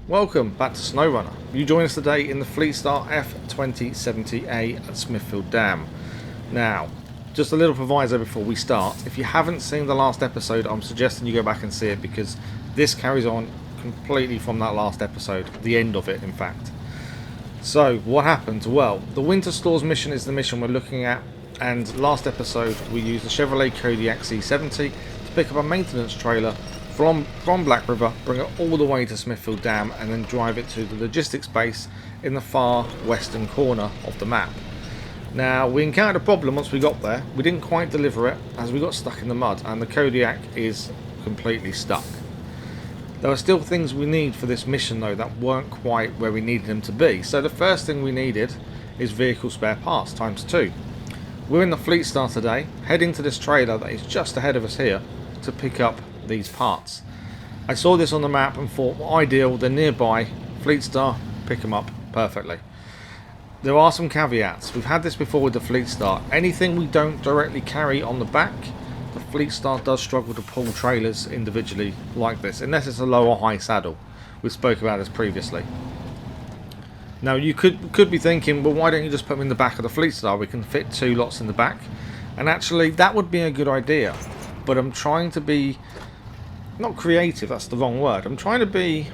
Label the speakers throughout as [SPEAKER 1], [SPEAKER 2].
[SPEAKER 1] Welcome back to SnowRunner. You join us today in the Fleetstar F2070A at Smithfield Dam. Now, just a little proviso before we start. If you haven't seen the last episode, I'm suggesting you go back and see it because this carries on completely from that last episode, the end of it in fact. So, what happened? Well, the Winter Stores mission is the mission we're looking at, and last episode we used the Chevrolet Kodiac C70 to pick up a maintenance trailer from Black River, bring it all the way to Smithfield Dam, and then drive it to the logistics base in the far western corner of the map. Now, we encountered a problem once we got there. We didn't quite deliver it as we got stuck in the mud, and the Kodiak is completely stuck. There are still things we need for this mission though that weren't quite where we needed them to be. So the first thing we needed is vehicle spare parts times 2. We're in the Fleetstar today, heading to this trailer that is just ahead of us here to pick up these parts. I saw this on the map and thought, well, ideal, they're nearby, Fleetstar, pick them up perfectly. There are some caveats. We've had this before with the Fleetstar. Anything we don't directly carry on the back, the Fleetstar does struggle to pull trailers individually like this, unless it's a low or high saddle. We spoke about this previously. Now you could be thinking, well, why don't you just put them in the back of the Fleetstar? We can fit 2 lots in the back, and actually that would be a good idea. But I'm trying to be not creative, that's the wrong word. I'm trying to be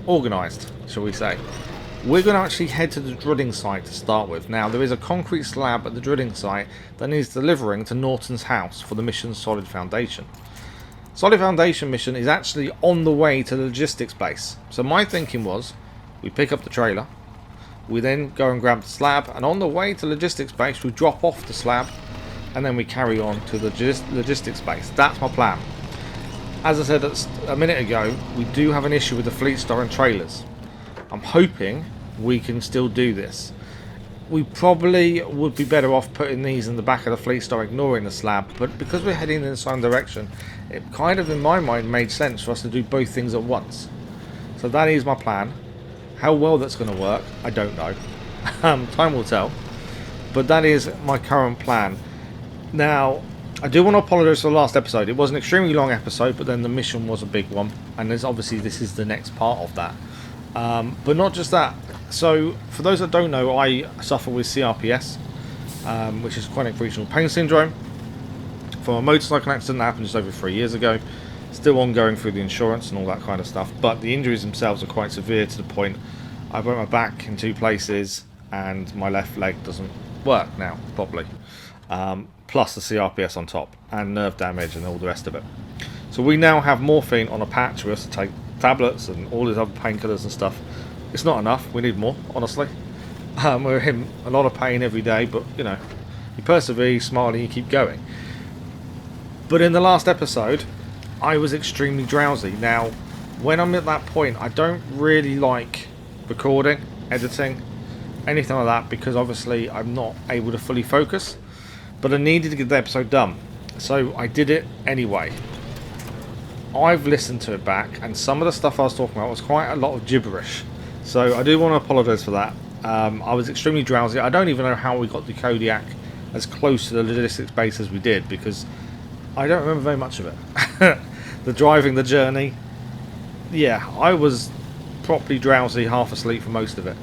[SPEAKER 1] organised, shall we say. We're going to actually head to the drilling site to start with. Now, there is a concrete slab at the drilling site that needs delivering to Norton's house for the mission's solid foundation. Solid foundation mission is actually on the way to the logistics base. So my thinking was, we pick up the trailer, we then go and grab the slab, and on the way to logistics base we drop off the slab, and then we carry on to the logistics base. That's my plan. As I said a minute ago, we do have an issue with the Fleetstar and trailers. I'm hoping we can still do this. We probably would be better off putting these in the back of the Fleetstar, ignoring the slab, but because we're heading in the same direction, it kind of in my mind made sense for us to do both things at once. So that is my plan. How well that's going to work, I don't know. Time will tell. But that is my current plan. Now, I do want to apologise for the last episode. It was an extremely long episode, but then the mission was a big one, and there's obviously this is the next part of that. But not just that. So, for those that don't know, I suffer with CRPS, which is chronic regional pain syndrome, from a motorcycle accident that happened just over 3 years ago. Still ongoing through the insurance and all that kind of stuff, but the injuries themselves are quite severe to the point I broke my back in 2 places, and my left leg doesn't work now properly. Plus the CRPS on top, and nerve damage and all the rest of it. So we now have morphine on a patch. We have to take tablets and all these other painkillers and stuff. It's not enough. We need more, honestly. We're in a lot of pain every day, but you know, you persevere, you smile, and you keep going. But in the last episode, I was extremely drowsy. Now, when I'm at that point, I don't really like recording, editing, anything like that, because obviously I'm not able to fully focus. But I needed to get the episode done, so I did it anyway. I've listened to it back, and some of the stuff I was talking about was quite a lot of gibberish, so I do want to apologise for that. I was extremely drowsy. I don't even know how we got the Kodiak as close to the logistics base as we did, because I don't remember very much of it. The driving, the journey, yeah, I was properly drowsy, half asleep for most of it.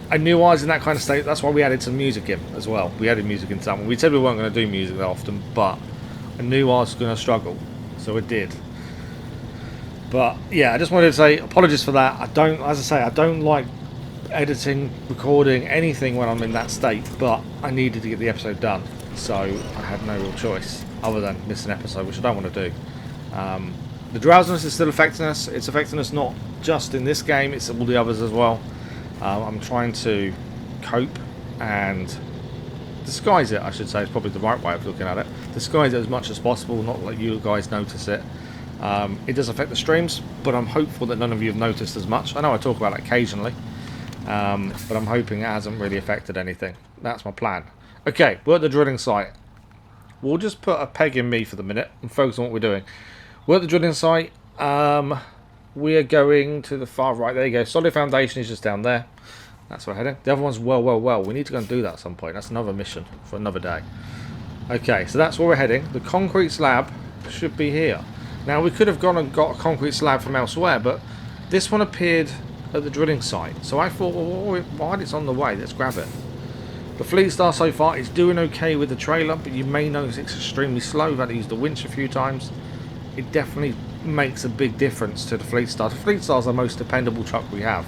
[SPEAKER 1] I knew I was in that kind of state. That's why we added some music in as well. We added music into that one. We said we weren't going to do music that often, but I knew I was going to struggle, so it did. But yeah, I just wanted to say apologies for that. As I say, I don't like editing, recording, anything when I'm in that state, but I needed to get the episode done, so I had no real choice other than miss an episode, which I don't want to do. The drowsiness is still affecting us. It's affecting us not just in this game, it's all the others as well. I'm trying to cope and disguise it, I should say, is probably the right way of looking at it. Disguise it as much as possible, not let you guys notice it. It does affect the streams, but I'm hopeful that none of you have noticed as much. I know I talk about it occasionally, but I'm hoping it hasn't really affected anything. That's my plan. Okay, we're at the drilling site. We'll just put a peg in me for the minute and focus on what we're doing. We're at the drilling site. We are going to the far right. There you go. Solid foundation is just down there. That's where we're heading. The other one's well. We need to go and do that at some point. That's another mission for another day. Okay, so that's where we're heading. The concrete slab should be here. Now we could have gone and got a concrete slab from elsewhere, but this one appeared at the drilling site. So I thought, well, while it's on the way, let's grab it. The Fleetstar so far is doing okay with the trailer, but you may notice it's extremely slow. I've had to use the winch a few times. It definitely makes a big difference to the Fleetstar. The Fleetstar is the most dependable truck we have.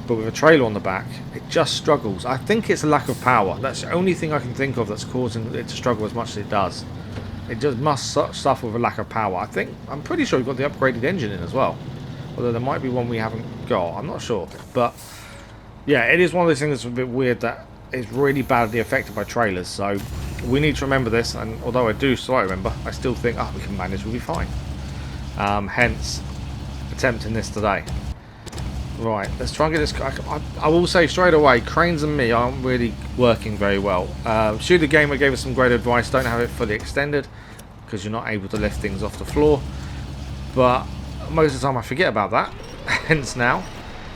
[SPEAKER 1] But with a trailer on the back, it just struggles. I think it's a lack of power. That's the only thing I can think of that's causing it to struggle as much as it does. It just must suffer with a lack of power. I'm pretty sure we've got the upgraded engine in as well. Although there might be one we haven't got. I'm not sure. But yeah, it is one of those things that's a bit weird that is really badly affected by trailers. So we need to remember this. And although I do slightly remember, I still think, oh, we can manage, we'll be fine. Hence, attempting this today. Right, let's try and get this. I will say straight away, cranes and me aren't really working very well. Shooter Gamer gave us some great advice. Don't have it fully extended because you're not able to lift things off the floor. But most of the time I forget about that. Hence now,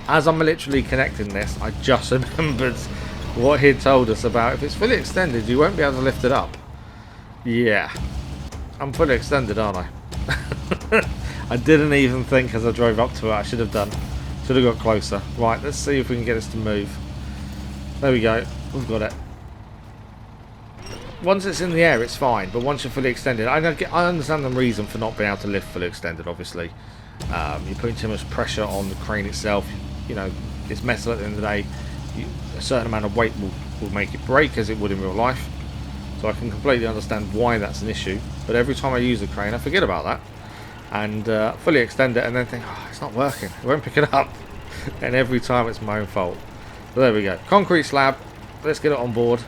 [SPEAKER 1] as I'm literally connecting this, I just remembered what he'd told us about if it's fully extended, you won't be able to lift it up. Yeah, I'm fully extended, aren't I? I didn't even think as I drove up to it. I should have done. Should have got closer. Right, let's see if we can get this to move. There we go. We've got it. Once it's in the air, it's fine. But once you're fully extended, I understand the reason for not being able to lift fully extended, obviously. You're putting too much pressure on the crane itself. You know, it's metal at the end of the day. A certain amount of weight will make it break, as it would in real life. So I can completely understand why that's an issue. But every time I use the crane, I forget about that. And fully extend it and then think, oh, it's not working, it won't pick it up. And every time it's my own fault. So there we go, concrete slab. Let's get it on board.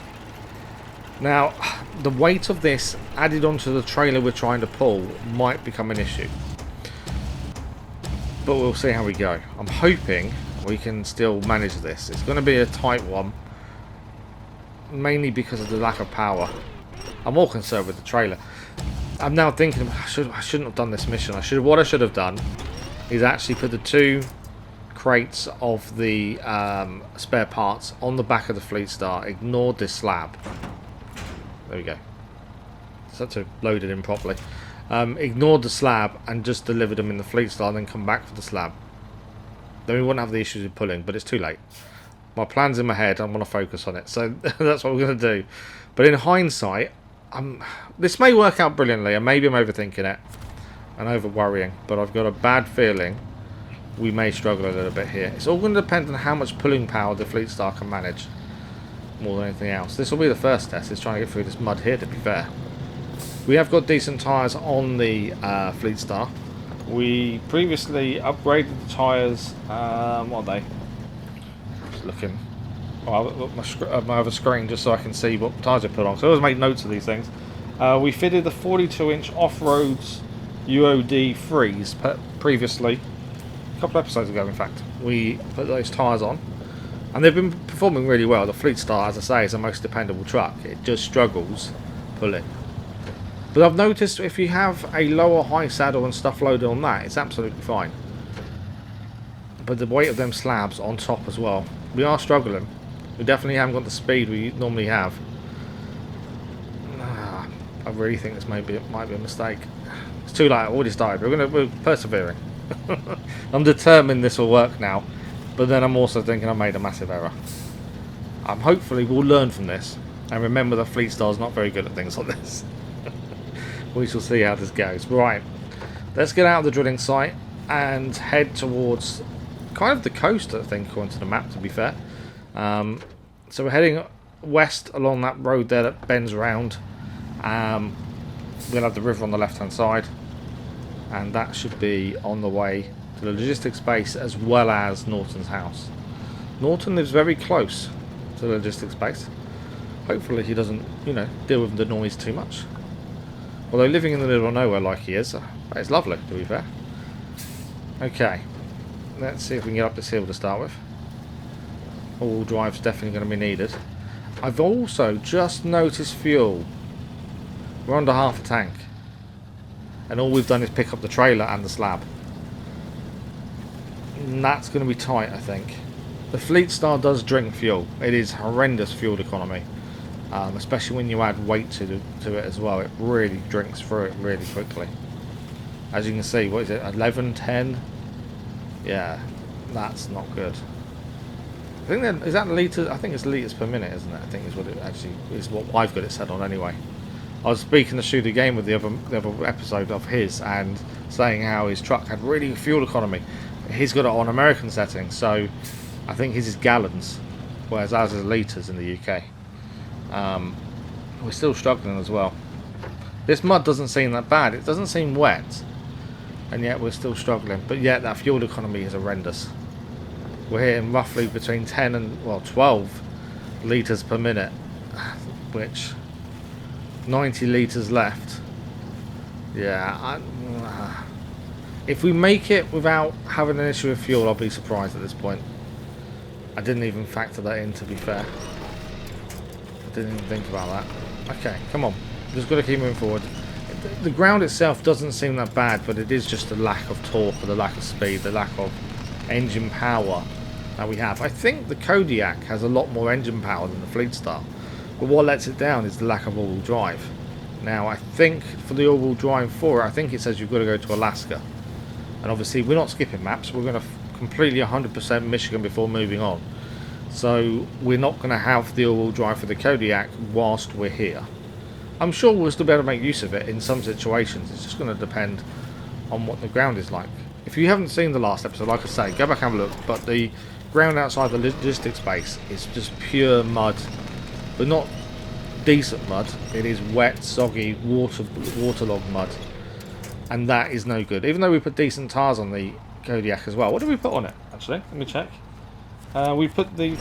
[SPEAKER 1] Now the weight of this added onto the trailer we're trying to pull might become an issue, but we'll see how we go. I'm hoping we can still manage this. It's going to be a tight one, mainly because of the lack of power. I'm more concerned with the trailer. I'm now thinking I shouldn't have done this mission. What I should have done is actually put the two crates of the spare parts on the back of the Fleetstar. Ignored this slab. There we go. Just had to load it in properly. Ignored the slab and just delivered them in the Fleetstar and then come back for the slab. Then we wouldn't have the issues with pulling, but it's too late. My plan's in my head. I want to focus on it, so that's what we're going to do. But in hindsight, this may work out brilliantly, and maybe I'm overthinking it and over worrying, but I've got a bad feeling we may struggle a little bit here. It's all going to depend on how much pulling power the Fleetstar can manage, more than anything else. This will be the first test. It's trying to get through this mud here, to be fair. We have got decent tyres on the Fleetstar. We previously upgraded the tyres. What are they? Just looking. Oh, I've got my other screen just so I can see what tyres I put on. So I always make notes of these things. We fitted the 42-inch off-roads UOD freeze previously. A couple of episodes ago, in fact. We put those tyres on. And they've been performing really well. The Fleetstar, as I say, is the most dependable truck. It just struggles pulling. But I've noticed if you have a lower high saddle and stuff loaded on that, it's absolutely fine. But the weight of them slabs on top as well. We are struggling. We definitely haven't got the speed we normally have. I really think this might be a mistake. It's too late. I already started. We're persevering. I'm determined this will work now, but then I'm also thinking I made a massive error. Hopefully we'll learn from this and remember that Fleetstar's not very good at things like this. We shall see how this goes. Right, let's get out of the drilling site and head towards kind of the coast, I think, according to the map, to be fair. So we're heading west along that road there that bends around. We'll have the river on the left hand side, and that should be on the way to the logistics base as well as Norton's house. Norton lives very close to the logistics base. Hopefully he doesn't, you know, deal with the noise too much. Although living in the middle of nowhere like he is, it's lovely, to be fair. Okay, let's see if we can get up this hill to start with. All-wheel drive's definitely going to be needed. I've also just noticed fuel. We're under half a tank. And all we've done is pick up the trailer and the slab. And that's going to be tight, I think. The Fleetstar does drink fuel. It is horrendous fuel economy. Especially when you add weight to it as well. It really drinks through it really quickly. As you can see, what is it, 11, 10? Yeah, that's not good. I think that, is that litres? I think it's litres per minute, isn't it? I think is what it actually is, what I've got it set on anyway. I was speaking to Shoot the Game with the other episode of his and saying how his truck had really good fuel economy. He's got it on American settings, so I think his is gallons, whereas ours is litres in the UK. We're still struggling as well. This mud doesn't seem that bad. It doesn't seem wet, and yet we're still struggling. But yet that fuel economy is horrendous. We're hitting roughly between 10 and, well, 12 litres per minute, which 90 litres left. Yeah, if we make it without having an issue with fuel, I'll be surprised at this point. I didn't even factor that in, to be fair. I didn't even think about that. Okay, come on. Just got to keep moving forward. The ground itself doesn't seem that bad, but it is just the lack of torque, or the lack of speed, the lack of engine power that we have. I think the Kodiak has a lot more engine power than the Fleetstar, but what lets it down is the lack of all-wheel drive. Now, I think for the all-wheel drive for it, I think it says you've got to go to Alaska. And obviously, we're not skipping maps. We're going to completely 100% Michigan before moving on. So, we're not going to have the all-wheel drive for the Kodiak whilst we're here. I'm sure we'll still be able to make use of it in some situations. It's just going to depend on what the ground is like. If you haven't seen the last episode, like I say, go back and have a look. But the ground outside the logistics base is just pure mud. But not decent mud. It is wet, soggy, waterlogged mud. And that is no good. Even though we put decent tyres on the Kodiak as well. What did we put on it, actually? Let me check. We put the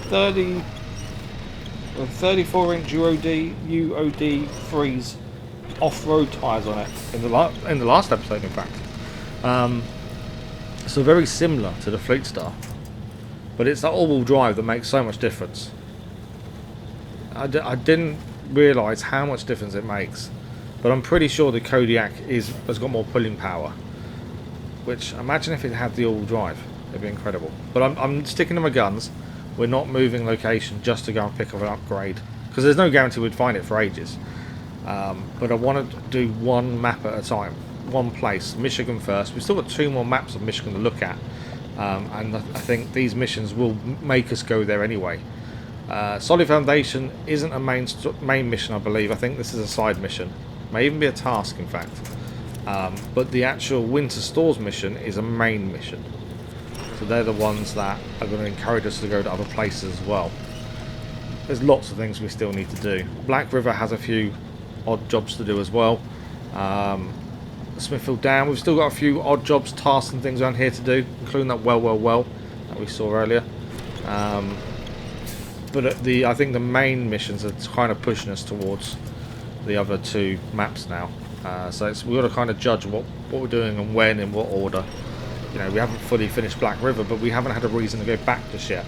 [SPEAKER 1] 34-inch UOD Freeze off-road tyres on it in the last episode, in fact. So very similar to the Fleetstar, but it's that all-wheel drive that makes so much difference. I didn't realise how much difference it makes, but I'm pretty sure the Kodiak has got more pulling power. Which, imagine if it had the all-wheel drive, it'd be incredible. But I'm sticking to my guns. We're not moving location just to go and pick up an upgrade, because there's no guarantee we'd find it for ages. But I want to do one map at a time, one place, Michigan first. We've still got 2 more maps of Michigan to look at, and I think these missions will make us go there anyway. Solid Foundation isn't a main mission, I believe. I think this is a side mission, may even be a task, in fact. But the actual Winter Stores mission is a main mission. So they're the ones that are going to encourage us to go to other places as well. There's lots of things we still need to do. Black River has a few odd jobs to do as well. Smithfield Dam, we've still got a few odd jobs, tasks and things around here to do, including that well that we saw earlier. But I think the main missions are kind of pushing us towards the other 2 maps now. So we've got to kind of judge what we're doing and when, in what order. You know, we haven't fully finished Black River, but we haven't had a reason to go back just yet.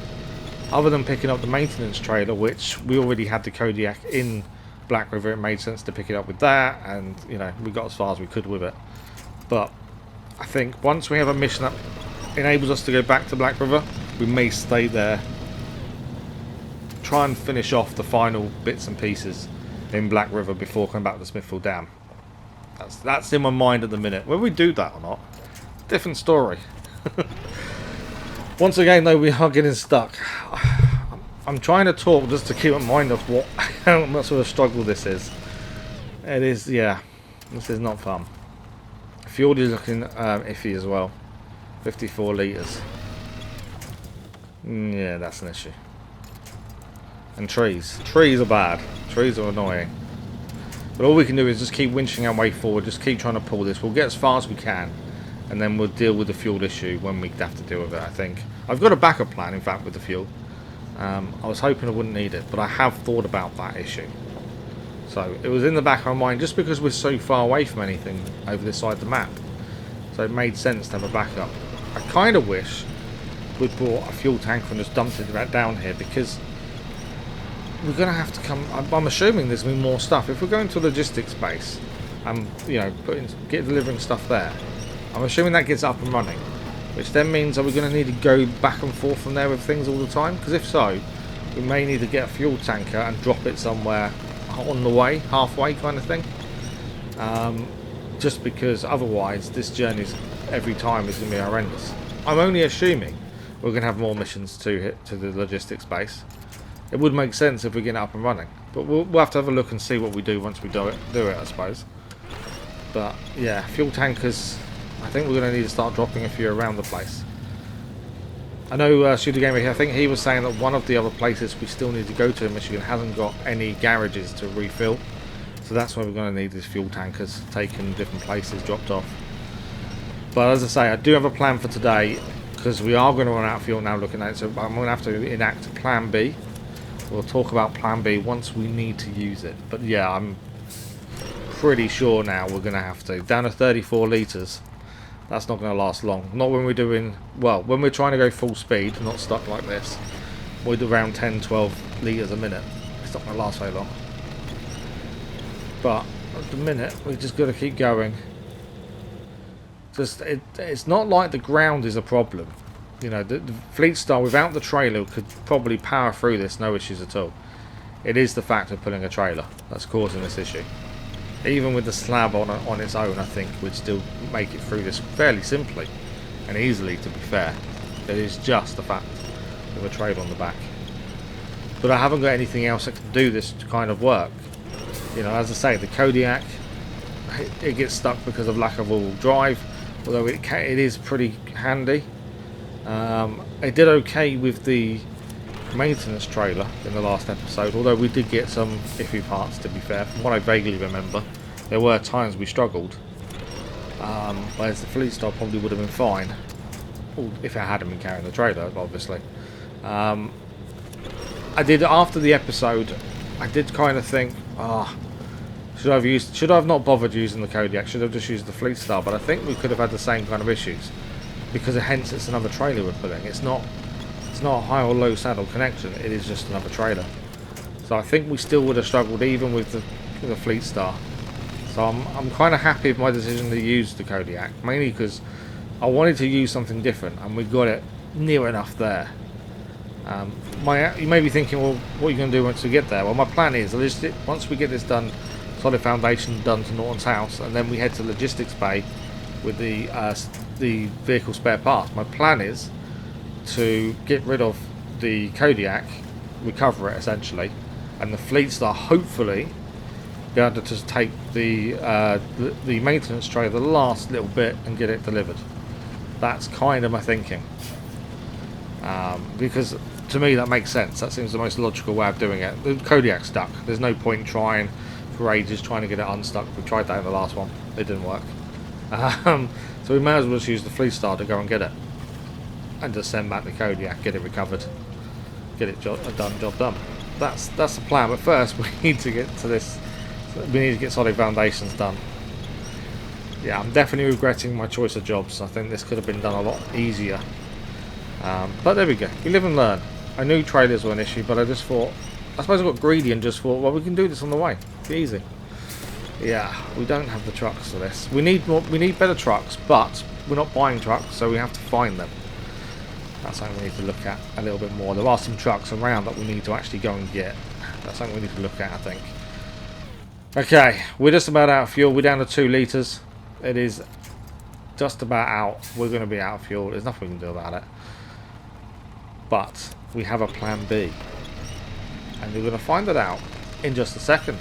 [SPEAKER 1] Other than picking up the maintenance trailer, which we already had the Kodiak in Black River, it made sense to pick it up with that, and, you know, we got as far as we could with it. But I think once we have a mission that enables us to go back to Black River, we may stay there. Try and finish off the final bits and pieces in Black River before coming back to Smithfield Dam. That's in my mind at the minute. Whether we do that or not, different story. Once again, though, we are getting stuck. I'm trying to talk just to keep in mind of how much of a struggle this is. It is, yeah. This is not fun. Fuel is looking iffy as well. 54 litres. Yeah, that's an issue. And trees. Trees are bad. Trees are annoying. But all we can do is just keep winching our way forward. Just keep trying to pull this. We'll get as far as we can. And then we'll deal with the fuel issue when we have to deal with it, I think. I've got a backup plan, in fact, with the fuel. I was hoping I wouldn't need it, but I have thought about that issue. So it was in the back of my mind, just because we're so far away from anything over this side of the map. So it made sense to have a backup. I kind of wish we'd brought a fuel tanker and just dumped it right down here, because we're going to have to come... I'm assuming there's going to be more stuff. If we're going to a logistics base and, you know, delivering stuff there, I'm assuming that gets up and running, which then means, are we going to need to go back and forth from there with things all the time? Because if so, we may need to get a fuel tanker and drop it somewhere on the way, halfway kind of thing. just because otherwise this journey every time is going to be horrendous. I'm only assuming we're going to have more missions to hit to the logistics base. It would make sense if we get it up and running, but we'll have to have a look and see what we do once we do it, I suppose. But yeah, fuel tankers, I think we're going to need to start dropping a few around the place. I know Shooter Gamer here, I think he was saying that one of the other places we still need to go to in Michigan hasn't got any garages to refill. So that's why we're going to need these fuel tankers taken different places, dropped off. But as I say, I do have a plan for today, because we are going to run out of fuel now looking at it. So I'm going to have to enact Plan B. We'll talk about Plan B once we need to use it. But yeah, I'm pretty sure now we're going to have to. Down to 34 litres. That's not going to last long. Not when we're doing, well, when we're trying to go full speed, not stuck like this. We're around 10-12 litres a minute. It's not going to last very long. But at the minute, we've just got to keep going. It's not like the ground is a problem. You know, the Fleetstar without the trailer could probably power through this, no issues at all. It is the fact of pulling a trailer that's causing this issue. Even with the slab on its own, I think we'd still make it through this fairly simply and easily, to be fair. It is just the fact of a trailer on the back. But I haven't got anything else that can do this kind of work. You know, as I say, the Kodiak, it gets stuck because of lack of all-wheel drive, although it is pretty handy. It did okay with the maintenance trailer in the last episode, although we did get some iffy parts, to be fair. From what I vaguely remember, there were times we struggled. Whereas the Fleetstar probably would have been fine, if it hadn't been carrying the trailer, obviously. I did, after the episode, I did kind of think, should I have not bothered using the Kodiak? Should I have just used the Fleetstar? But I think we could have had the same kind of issues, because hence it's another trailer we're pulling. It's not a high or low saddle connection. It is just another trailer. So I think we still would have struggled even with the Fleetstar. So I'm kind of happy with my decision to use the Kodiak, mainly because I wanted to use something different, and we got it near enough there. You may be thinking, well, what are you going to do once we get there? Well, my plan is, once we get this done, solid foundation done to Norton's house, and then we head to Logistics Bay with the vehicle spare parts. My plan is to get rid of the Kodiak, recover it essentially, and the Fleetstar hopefully be able to just take the maintenance trailer the last little bit and get it delivered. That's kind of my thinking, because to me that makes sense. That seems the most logical way of doing it. The Kodiak's stuck. There's no point trying for ages trying to get it unstuck. We tried that in the last one. It didn't work. So we may as well just use the Fleetstar to go and get it, and just send back the Kodiak, get it recovered, get it job done. That's the plan. But first we need to get to this. We need to get solid foundations done. Yeah, I'm definitely regretting my choice of jobs. I think this could have been done a lot easier. But there we go. We live and learn. I knew trailers were an issue, but I suppose I got greedy and just thought, well, we can do this on the way. It's easy. Yeah, we don't have the trucks for this. We need better trucks, but we're not buying trucks, so we have to find them. That's something we need to look at a little bit more. There are some trucks around that we need to actually go and get. That's something we need to look at, I think. Okay, we're just about out of fuel. We're down to 2 litres. It is just about out. We're going to be out of fuel. There's nothing we can do about it. But we have a plan B. And we're going to find it out in just a second.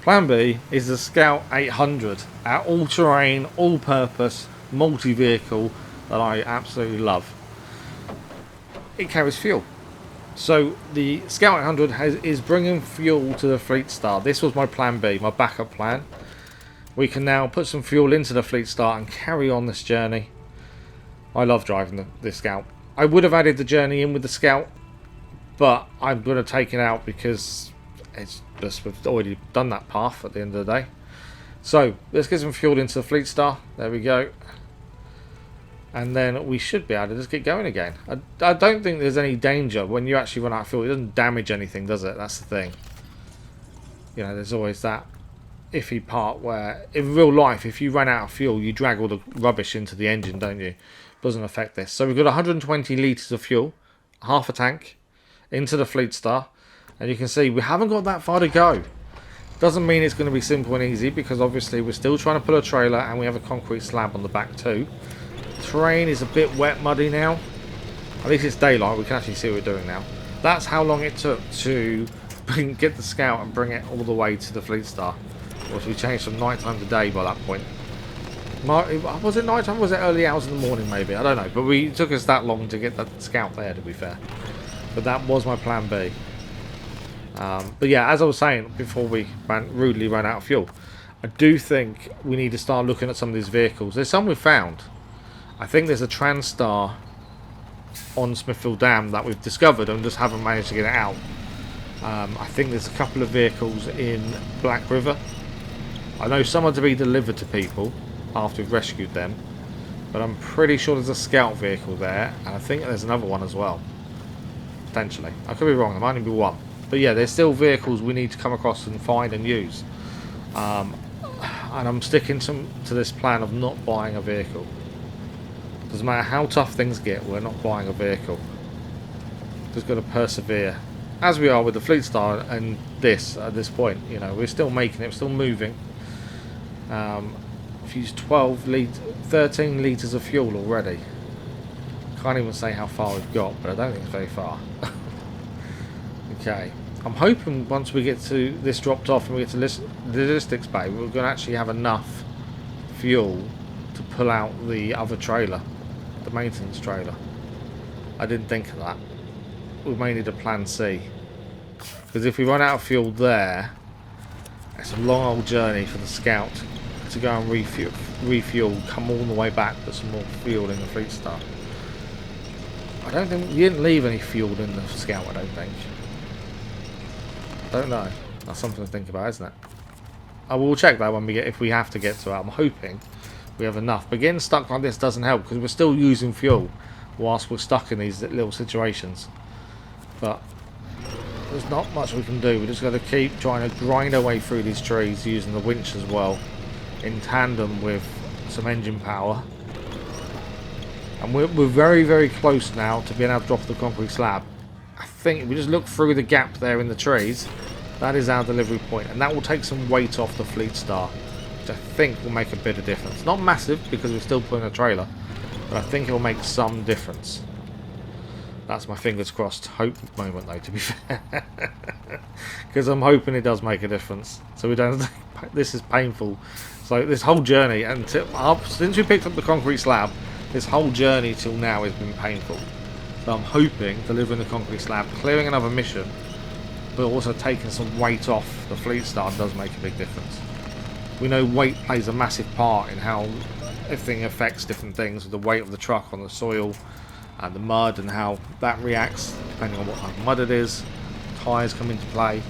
[SPEAKER 1] Plan B is the Scout 800, our all-terrain, all-purpose, multi-vehicle that I absolutely love. It carries fuel. So the Scout 800 is bringing fuel to the Fleetstar. This was my plan B, my backup plan. We can now put some fuel into the Fleetstar and carry on this journey. I love driving the Scout. I would have added the journey in with the Scout, but I'm going to take it out because it's just, we've already done that path at the end of the day. So let's get some fuel into the Fleetstar. There we go. And then we should be able to just get going again. I don't think there's any danger when you actually run out of fuel. It doesn't damage anything, does it? That's the thing. You know, there's always that iffy part where, in real life, if you run out of fuel, you drag all the rubbish into the engine, don't you? Doesn't affect this. So we've got 120 litres of fuel, half a tank, into the Fleetstar. And you can see we haven't got that far to go. Doesn't mean it's going to be simple and easy, because obviously we're still trying to pull a trailer and we have a concrete slab on the back too. Terrain is a bit wet, muddy now. At least it's daylight, we can actually see what we're doing now. That's how long it took to get the Scout and bring it all the way to the Fleetstar. Which we changed from nighttime to day by that point. Was it nighttime or was it early hours in the morning maybe? I don't know. But it took us that long to get the Scout there, to be fair. But that was my plan B. But yeah, as I was saying before we rudely ran out of fuel, I do think we need to start looking at some of these vehicles. There's some we've found. I think there's a Transstar on Smithfield Dam that we've discovered and just haven't managed to get it out. I think there's a couple of vehicles in Black River. I know some are to be delivered to people after we've rescued them, but I'm pretty sure there's a Scout vehicle there, and I think there's another one as well. Potentially. I could be wrong, there might only be one. But yeah, there's still vehicles we need to come across and find and use. And I'm sticking to this plan of not buying a vehicle. Doesn't matter how tough things get, we're not buying a vehicle. Just got to persevere. As we are with the Fleetstar and this, at this point, you know, we're still making it, we're still moving. We've used 13 litres of fuel already. Can't even say how far we've got, but I don't think it's very far. Okay, I'm hoping once we get to this dropped off and we get to the logistics bay, we're going to actually have enough fuel to pull out the other trailer, the maintenance trailer. I didn't think of that. We may need a plan C, because if we run out of fuel there, it's a long old journey for the Scout to go and refuel, come all the way back, put some more fuel in the Fleetstar. I don't think we didn't leave any fuel in the Scout, I don't think. Don't know. That's something to think about, isn't it? I will check that when we get, if we have to get to it. I'm hoping we have enough. But getting stuck like this doesn't help, because we're still using fuel whilst we're stuck in these little situations. But there's not much we can do. We just got to keep trying to grind our way through these trees using the winch as well, in tandem with some engine power. And we're very, very close now to being able to drop the concrete slab. I think if we just look through the gap there in the trees, that is our delivery point, and that will take some weight off the Fleetstar, which I think will make a bit of difference. Not massive, because we're still pulling a trailer, but I think it will make some difference. That's my fingers crossed hope moment, though, to be fair, because I'm hoping it does make a difference. So we don't. This is painful. So this whole journey, since we picked up the concrete slab, this whole journey till now has been painful. So I'm hoping delivering the concrete slab, clearing another mission, but also taking some weight off the Fleetstar does make a big difference. We know weight plays a massive part in how everything affects different things, with the weight of the truck on the soil and the mud, and how that reacts depending on what type of mud it is. Tyres come into play.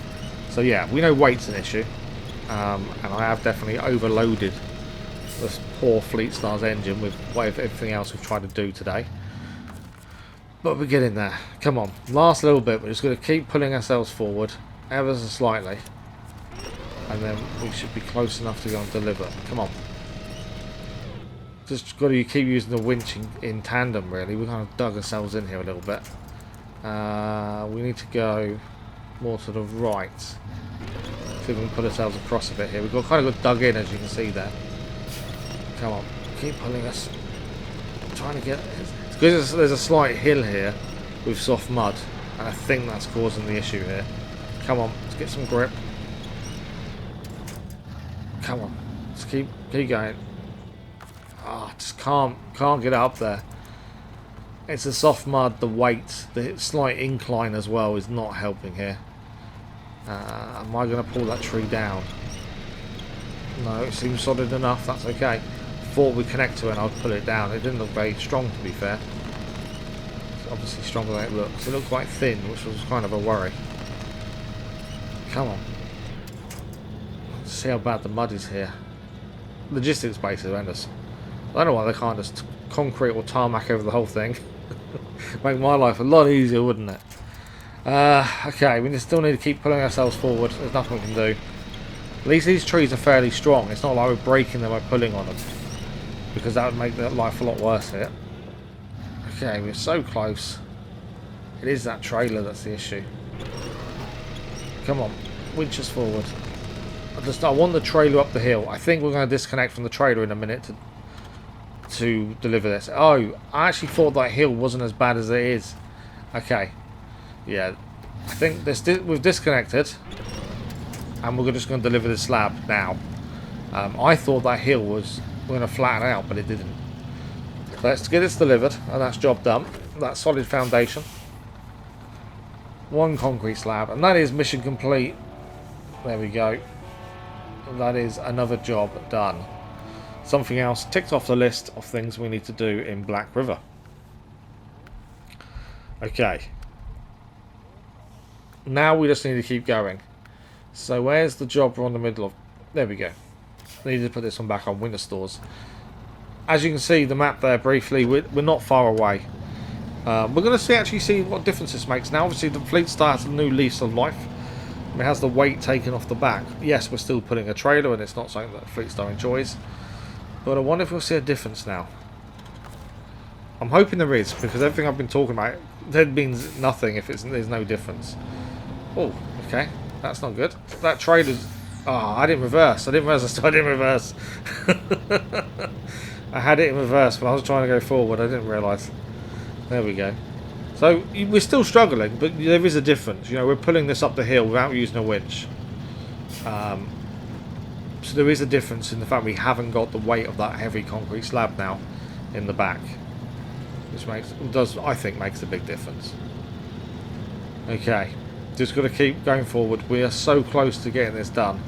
[SPEAKER 1] So yeah, we know weight's an issue, and I have definitely overloaded this poor Fleetstar's engine with everything else we've tried to do today. But we're getting there. Come on, last little bit. We're just going to keep pulling ourselves forward ever so slightly, and then we should be close enough to go and deliver. Come on. Just got to keep using the winch in tandem, really. We've kind of dug ourselves in here a little bit. We need to go more to the right. See if we can put ourselves across a bit here. We've kind of got dug in, as you can see there. Come on, keep pulling us. I'm trying to get... Because there's a slight hill here with soft mud, and I think that's causing the issue here. Come on, let's get some grip. Come on, let's keep going. Ah, just can't get up there. It's the soft mud, the weight, the slight incline as well is not helping here. Am I going to pull that tree down? No, it seems solid enough. That's okay. Thought we'd connect to it and I'd pull it down. It didn't look very strong, to be fair. It's obviously stronger than it looks. It looked quite thin, which was kind of a worry. Come on. Let's see how bad the mud is here. Logistics base is horrendous. I don't know why they can't just concrete or tarmac over the whole thing. Make my life a lot easier, wouldn't it? Okay, we still need to keep pulling ourselves forward. There's nothing we can do. At least these trees are fairly strong. It's not like we're breaking them by pulling on them, because that would make their life a lot worse here. Okay, we're so close. It is that trailer that's the issue. Come on, winch us forward. I want the trailer up the hill. I think we're going to disconnect from the trailer in a minute to deliver this. Oh, I actually thought that hill wasn't as bad as it is. Okay. Yeah. I think we've disconnected. And we're just going to deliver this slab now. I thought that hill was going to flatten out, but it didn't. So let's get this delivered, and that's job done. That's solid foundation. One concrete slab, and that is mission complete. There we go. That is another job done. Something else ticked off the list of things we need to do in Black River. Okay. Now we just need to keep going. So where's the job we're on the middle of? There we go. I need to put this one back on winter stores. As you can see, the map there briefly, we're not far away. We're going to actually see what difference this makes. Now obviously the Fleetstar has a new lease of life. It has the weight taken off the back. Yes, we're still putting a trailer, and it's not something that Fleetstar enjoys. But I wonder if we'll see a difference now. I'm hoping there is, because everything I've been talking about, that means nothing if there's no difference. Oh, okay. That's not good. That trailer's... Oh, I didn't reverse. I didn't reverse. I had it in reverse, but I was trying to go forward. I didn't realise. There we go. So, we're still struggling, but there is a difference. You know, we're pulling this up the hill without using a winch. So there is a difference in the fact we haven't got the weight of that heavy concrete slab now in the back. Which I think makes a big difference. Okay. Just got to keep going forward. We are so close to getting this done.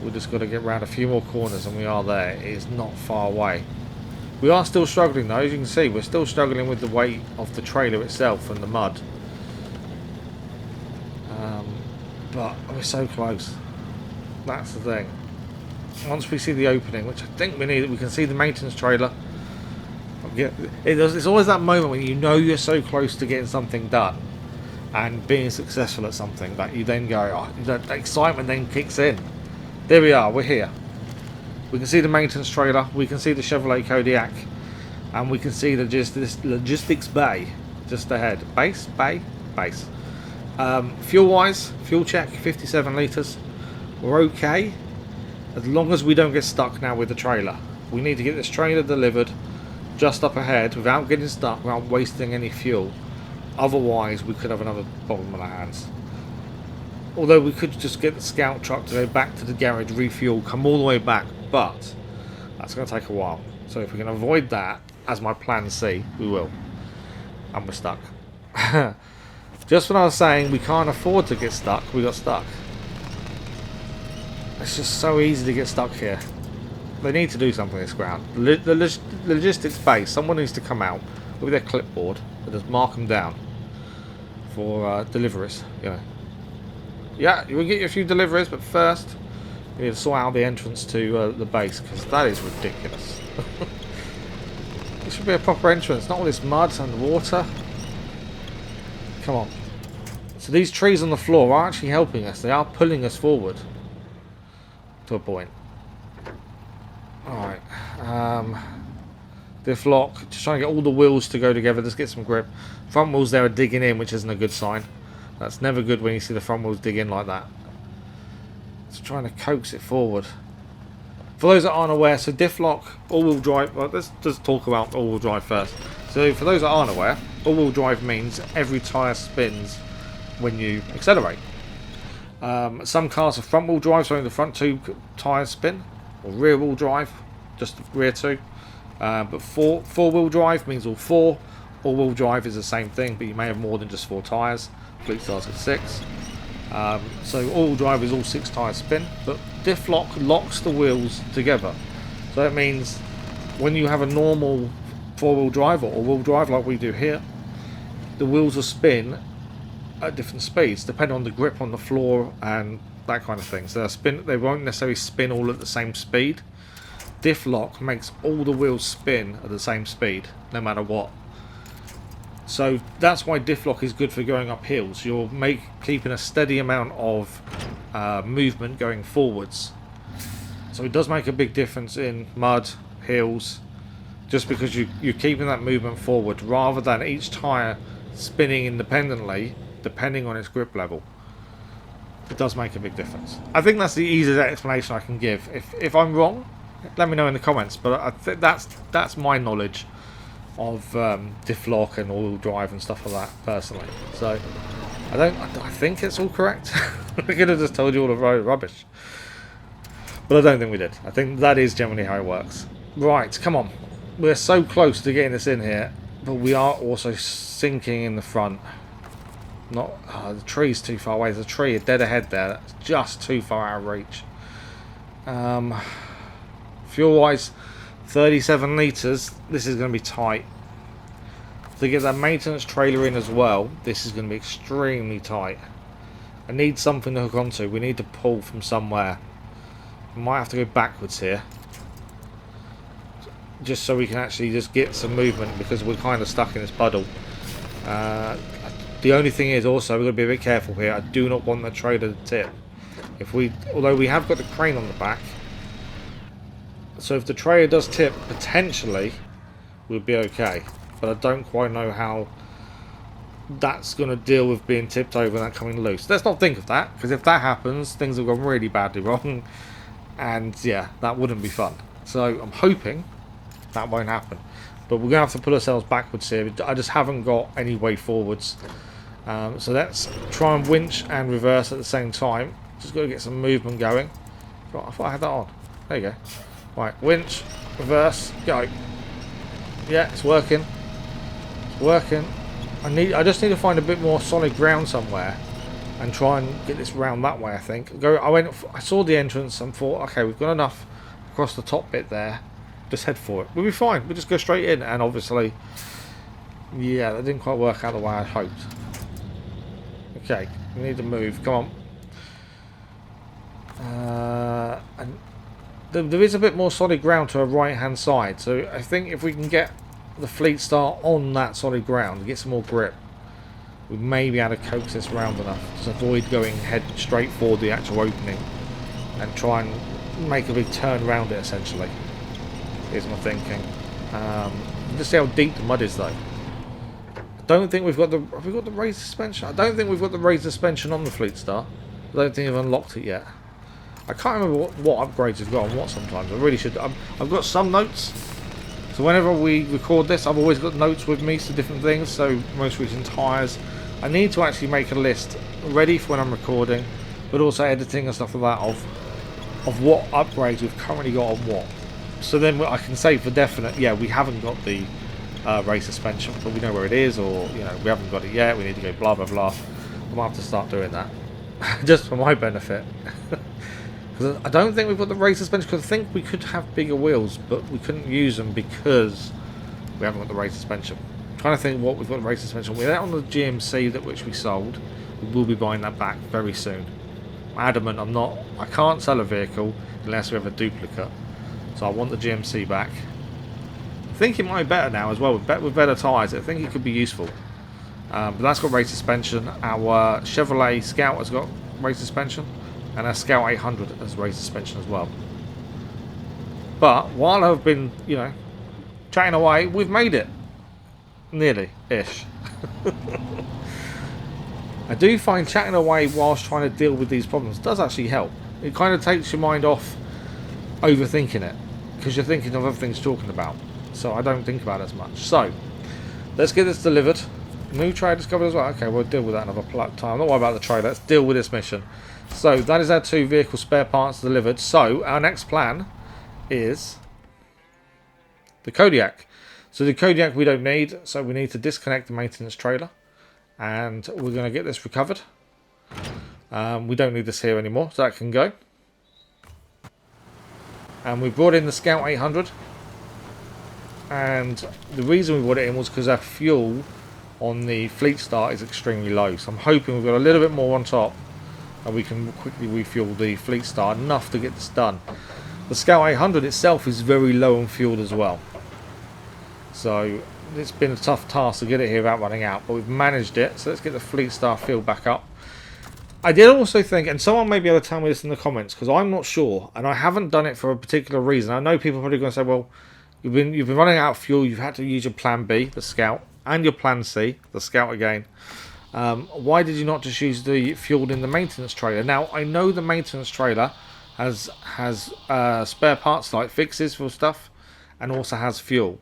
[SPEAKER 1] We've just got to get around a few more corners and we are there. It is not far away. We are still struggling though, as you can see. We're still struggling with the weight of the trailer itself and the mud. But we're so close. That's the thing. Once we see the opening, which I think we need, we can see the maintenance trailer. It's always that moment when you know you're so close to getting something done and being successful at something that you then go, oh, the excitement then kicks in. There we are, we're here. We can see the maintenance trailer, we can see the Chevrolet Kodiac, and we can see this logistics bay just ahead. Base. Fuel wise, fuel check 57 litres. We're okay as long as we don't get stuck now with the trailer. We need to get this trailer delivered just up ahead without getting stuck, without wasting any fuel. Otherwise we could have another problem on our hands. Although we could just get the scout truck to go back to the garage, refuel, come all the way back, but that's going to take a while. So if we can avoid that, as my plan C, we will. And we're stuck. Just when I was saying we can't afford to get stuck, we got stuck. It's just so easy to get stuck here. They need to do something this ground. The logistics base, someone needs to come out with their clipboard and just mark them down for deliveries, you know. Yeah, you will get you a few deliveries, but first you need to sort out the entrance to the base, because that is ridiculous. It should be a proper entrance, not all this mud and water. Come on. So these trees on the floor are actually helping us. They are pulling us forward to a point. Alright. Diff lock. Just trying to get all the wheels to go together. Just get some grip. Front wheels there are digging in, which isn't a good sign. That's never good when you see the front wheels dig in like that. Just trying to coax it forward. For those that aren't aware, so diff lock, all-wheel drive. Well, let's just talk about all-wheel drive first. So for those that aren't aware, all-wheel drive means every tyre spins when you accelerate. Some cars are front-wheel drive, so the front two tyres spin, or rear-wheel drive, just the rear two. But four-wheel drive means all four. All-wheel drive is the same thing, but you may have more than just four tyres. Fleetstar's at 6. So all-wheel drive is all 6 tyres spin, but diff lock locks the wheels together. So that means when you have a normal four-wheel drive or all-wheel drive like we do here, the wheels will spin at different speeds depending on the grip on the floor and that kind of thing. So they won't necessarily spin all at the same speed. Diff lock makes all the wheels spin at the same speed no matter what. So that's why diff lock is good for going up hills. You're keeping a steady amount of movement going forwards. So it does make a big difference in mud, hills, just because you're keeping that movement forward rather than each tyre spinning independently depending on its grip level. It does make a big difference. I think that's the easiest explanation I can give. If I'm wrong, let me know in the comments. But I think that's my knowledge of diff lock and all-wheel drive and stuff like that personally. So I think it's all correct. I could have just told you all the rubbish, but I don't think we did. I think that is generally how it works. Right, come on. We're so close to getting this in here, but we are also sinking in the front. Not the tree's too far away. There's a tree dead ahead there. That's just too far out of reach. Fuel wise, 37 litres. This is going to be tight. To get that maintenance trailer in as well, this is going to be extremely tight. I need something to hook onto. We need to pull from somewhere. We might have to go backwards here, just so we can actually just get some movement, because we're kind of stuck in this puddle. The only thing is also we've got to be a bit careful here. I do not want the trailer to tip. Although we have got the crane on the back, so if the trailer does tip, potentially we'll be okay. But I don't quite know how that's going to deal with being tipped over and that coming loose. Let's not think of that, because if that happens, things have gone really badly wrong, and yeah, that wouldn't be fun. So I'm hoping that won't happen. But we're going to have to pull ourselves backwards here. I just haven't got any way forwards. So let's try and winch and reverse at the same time. Just got to get some movement going. I thought I had that on. There you go. Right, winch, reverse, go. Yeah, it's working. It's working. I just need to find a bit more solid ground somewhere and try and get this round that way, I think. I saw the entrance and thought, okay, we've got enough across the top bit there. Just head for it. We'll be fine. We'll just go straight in. And obviously, yeah, that didn't quite work out the way I hoped. Okay, we need to move. Come on. And there is a bit more solid ground to our right-hand side. So I think if we can get the Fleetstar on that solid ground, get some more grip, we may be able to coax this round enough to avoid going head straight for the actual opening and try and make a big turn around it, essentially. Is my thinking. Just see how deep the mud is, though. I don't think we've got the. Have we got the raised suspension? I don't think we've got the raised suspension on the Fleetstar. I don't think I've unlocked it yet. I can't remember what upgrades we've got on what sometimes. I really should. I've got some notes. So whenever we record this, I've always got notes with me for different things. So most recent tyres. I need to actually make a list ready for when I'm recording, but also editing and stuff like that of what upgrades we've currently got on what. So then I can say for definite, yeah, we haven't got the race suspension, but we know where it is, or we haven't got it yet. We need to go blah blah blah. I might have to start doing that, just for my benefit. Because I don't think we've got the race suspension. Because I think we could have bigger wheels, but we couldn't use them because we haven't got the race suspension. I'm trying to think what we've got the race suspension. We're out on the GMC which we sold. We will be buying that back very soon. I'm adamant. I can't sell a vehicle unless we have a duplicate. So I want the GMC back. I think it might be better now as well with better tyres. I think it could be useful. But that's got race suspension. Our Chevrolet Scout has got race suspension, and our Scout 800 has race suspension as well. But while I've been, chatting away, we've made it. Nearly-ish. I do find chatting away whilst trying to deal with these problems does actually help. It kind of takes your mind off overthinking it, because you're thinking of other things talking about, so I don't think about it as much. So let's get this delivered. New trailer discovered as well. Okay, we'll deal with that another time. Not worry about the trailer, let's deal with this mission. So that is our 2 vehicle spare parts delivered. So our next plan is the Kodiak. So the Kodiak we don't need, so we need to disconnect the maintenance trailer, and we're going to get this recovered. We don't need this here anymore, so that can go. And we brought in the Scout 800, and the reason we brought it in was because our fuel on the Fleetstar is extremely low, so I'm hoping we've got a little bit more on top and we can quickly refuel the Fleetstar enough to get this done. The Scout 800 itself is very low on fuel as well, so it's been a tough task to get it here without running out, but we've managed it. So let's get the Fleetstar fuel back up. I did also think, and someone may be able to tell me this in the comments, because I'm not sure, and I haven't done it for a particular reason. I know people are probably going to say, well, you've been running out of fuel, you've had to use your plan B, the Scout, and your plan C, the Scout again. Why did you not just use the fuel in the maintenance trailer? Now, I know the maintenance trailer has spare parts like fixes for stuff and also has fuel.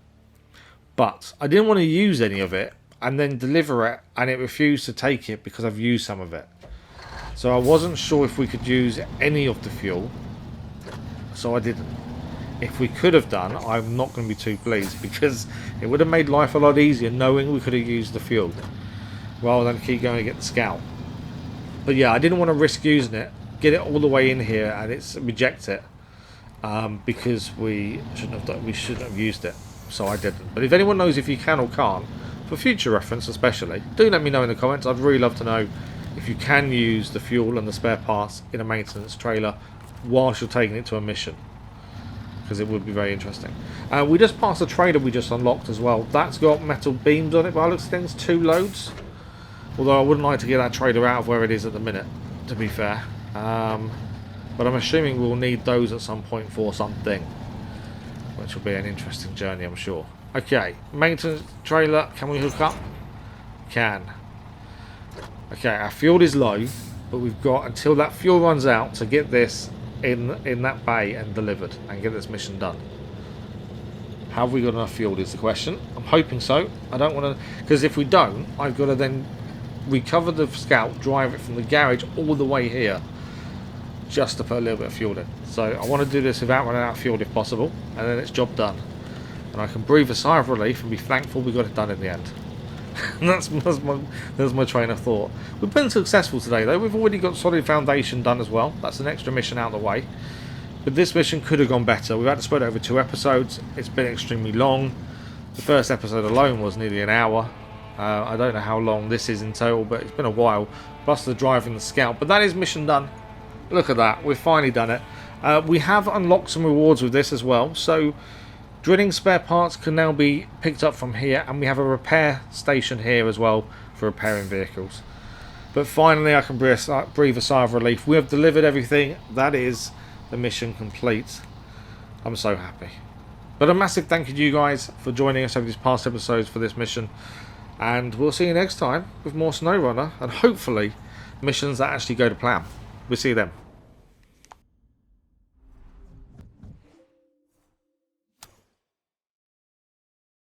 [SPEAKER 1] But I didn't want to use any of it and then deliver it and it refused to take it because I've used some of it. So I wasn't sure if we could use any of the fuel, so I didn't. If we could have done, I'm not going to be too pleased, because it would have made life a lot easier knowing we could have used the fuel rather than keep going to get the Scout. But yeah, I didn't want to risk using it, get it all the way in here and reject it, because we shouldn't have used it, so I didn't. But if anyone knows if you can or can't, for future reference especially, do let me know in the comments. I'd really love to know if you can use the fuel and the spare parts in a maintenance trailer whilst you're taking it to a mission, because it would be very interesting. We just passed the trailer we just unlocked as well. That's got metal beams on it by the looks of things, 2 loads. Although I wouldn't like to get that trailer out of where it is at the minute, to be fair. But I'm assuming we'll need those at some point for something, which will be an interesting journey, I'm sure. Okay, maintenance trailer, can we hook up? Can. Okay, our fuel is low, but we've got until that fuel runs out to get this in that bay and delivered and get this mission done. Have we got enough fuel is the question. I'm hoping so. I don't want to, because if we don't, I've got to then recover the Scout, drive it from the garage all the way here just to put a little bit of fuel in. So I want to do this without running out of fuel if possible, and then it's job done. And I can breathe a sigh of relief and be thankful we got it done in the end. that's my train of thought. We've been successful today though. We've already got solid foundation done as well. That's an extra mission out of the way. But this mission could have gone better. We've had to spread it over 2 episodes. It's been extremely long. The first episode alone was nearly an hour. I don't know how long this is in total, but it's been a while. Plus the driving the Scout. But that is mission done. Look at that. We've finally done it. We have unlocked some rewards with this as well. So drilling spare parts can now be picked up from here, and we have a repair station here as well for repairing vehicles. But finally I can breathe a sigh of relief. We have delivered everything. That is the mission complete. I'm so happy. But a massive thank you to you guys for joining us over these past episodes for this mission, and we'll see you next time with more SnowRunner and hopefully missions that actually go to plan. We'll see you then.